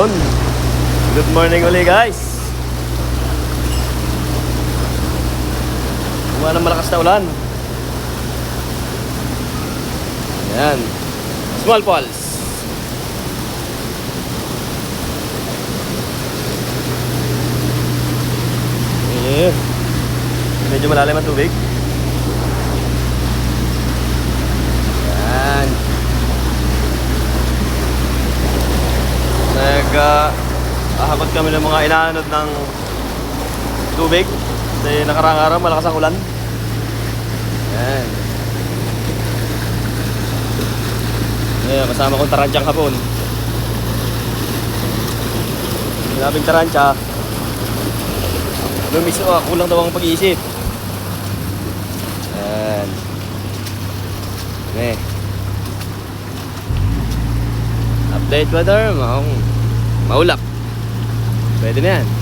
Good morning ulit guys. Buwan ng malakas na ulan. Ayan. Small falls. Ayan. Medyo malalim ang tubig. Ayan. Ahakot kami ng mga inaanod ng tubig. Kasi nakarang araw malakas ang ulan. Ayan. Ayan, kasama kong tarantyang hapon. Sinabing tarantya, lumis ko, kulang daw ang pag-iisip. Ayan. Okay. Update weather, maulap. Pwede na yan.